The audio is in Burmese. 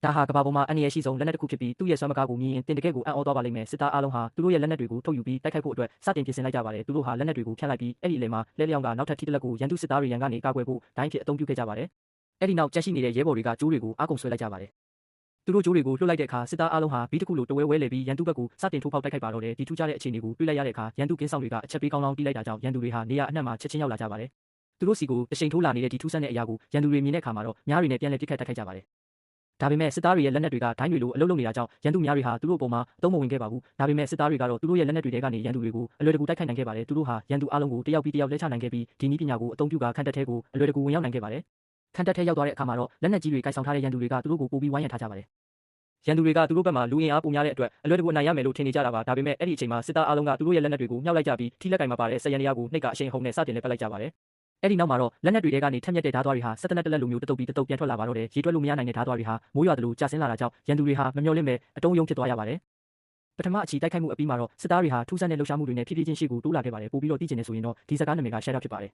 ဒါဟာကမ္ဘာပေါ်မှာအန္တရာယ်ရှိဆုံးလက်နက်တစ်ခုဖြစ်ပြီးသူ့ရဲ့စွမ်းမကားကိုမြင်ရင်တင်တကယ့်ကိုအံ့ဩသွားပါလိမ့်မယ်စစ်သားအားလုံးဟာသူတို့ရဲ့လက်နက်တွေကိုထုတ်ယူပြီးတိုက်ခိုက်ဖို့အတွက်စတင်ပြင်ဆင်လိုက်ကြပါတယ်သူတို့ဟာလက်နက်တွေကိုဖြန့်လိုက်ပြီးအဲ့ဒီအလယ်မှာလဲလျောင်းကနောက်ထပ်ထိတလက်ကိုရန်သူစစ်သားတွေရန်ကနေကာကွယ်ဖို့ဒိုင်းဖြစ်အသုံးပြုခဲ့ကြပါတယ်အဲ့ဒီနောက်ကြက်ရှိနေတဲ့ရဲဘော်တွေကကျိုးတွေကိုအားကုန်ဆွဲလိုက်ကြပါတယ်သူတို့ကျိုးတွေကိုလွှတ်လိုက်တဲ့အခါစစ်သားအားလုံးဟာဘီးတစ်ခုလိုတဝဲဝဲလဲပြီးရန်သူဘက်ကိုစတင်ထိုးဖောက်တိုက်ခိုက်ပါတော့တယ်ဒီထူးခြားတဲ့အခြေအနေကိုတွေ့လိုက်ရတဲ့အခါရန်သူကင်းဆောင်တွေကအချက်ပေးကောင်းတီးလိုက်တာကြောင့်ရန်သူတွေဟာနေရာအနှံ့မှာချက်ချင်းရောက်လာကြပါတယ်သူတို့စီကိုတရှိန်ထိုးလာနေတဲ့ဒီထူးဆန်းတဲ့အရာကိုရန်သူတွေမြင်တဲ့အခါမှာတော့များတွေနဲ့ပြန်လည်ပစ်ခတ်တိုက်ခိုက်ကြပါတယ်ဒါပေမဲ့စစ်သားတွေရဲ့လက်နက်တွေကဒိုင်းတွေလိုအလုံးလုံးနေတာကြောင့်ရန်သူများတွေဟာသူတို့အပေါ်မှာအသုံးမဝင်ခဲ့ပါဘူးဒါပေမဲ့စစ်သားတွေကတော့သူတို့ရဲ့လက်နက်တွေထဲကနေရန်သူတွေကိုအလွယ်တကူတိုက်ခိုက်နိုင်ခဲ့ပါတယ်သူတို့ဟာရန်သူအားလုံးကိုတယောက်ပြီးတယောက်လဲချနိုင်ခဲ့ပြီးဒီနည်းပညာကိုအသုံးပြုကာခန့်တက်ထဲကိုအလွယ်တကူဝင်ရောက်နိုင်ခဲ့ပါတယ်ခန့်တက်ထဲရောက်သွားတဲ့အခါမှာတော့လက်နက်ကြီးတွေကိုင်ဆောင်ထားတဲ့ရန်သူတွေကသူတို့ကိုပိုပြီးဝိုင်းရံထားကြပါတယ်ရန်သူတွေကသူတို့ဘက်မှာလူအင်အားပုံများတဲ့အတွက်အလွယ်တကူနိုင်ရမယ်လို့ထင်နေကြတာပါဒါပေမဲ့အဲ့ဒီအချိန်မှာစစ်သားအားလုံးကသူတို့ရဲ့လက်နက်တွေကိုမြှောက်လိုက်ကြပြီးထိလက်ကင်မှာပါတဲ့စက်ရန်တရားကိုနှိပ်ကအရှိန်ဟုန်နဲ့စတင်လဲပတ်လိုက်ကြပါတယ်အဲ့ဒီနောက်မှာတော့လက်နက်တွေထဲကနေထက်မြက်တဲ့ဓာတ်သွားတွေဟာစက်တနက်တလက်လိုမျိုးတတုပ်ပြီးတတုပ်ပြန်ထွက်လာပါတော့တယ်ရေတွက်လို့မရနိုင်တဲ့ဓာတ်သွားတွေဟာမိုးရွာသလိုကျဆင်းလာတာကြောင့်ရန်သူတွေဟာမမျှော်လင့်ပဲအတုံးယုံဖြစ်သွားရပါတယ်ပထမအချီတိုက်ခိုက်မှုအပြီးမှာတော့စစ်သားတွေဟာထူးဆန်းတဲ့လှုပ်ရှားမှုတွေနဲ့ဖြည်းဖြည်းချင်းရှေ့ကိုတိုးလာခဲ့ပါတယ်ပို့ပြီးတော့သိကျင်နေဆိုရင်တော့ဒီဇာတ်ကားနာမည်က Shadow ဖြစ်ပါတယ်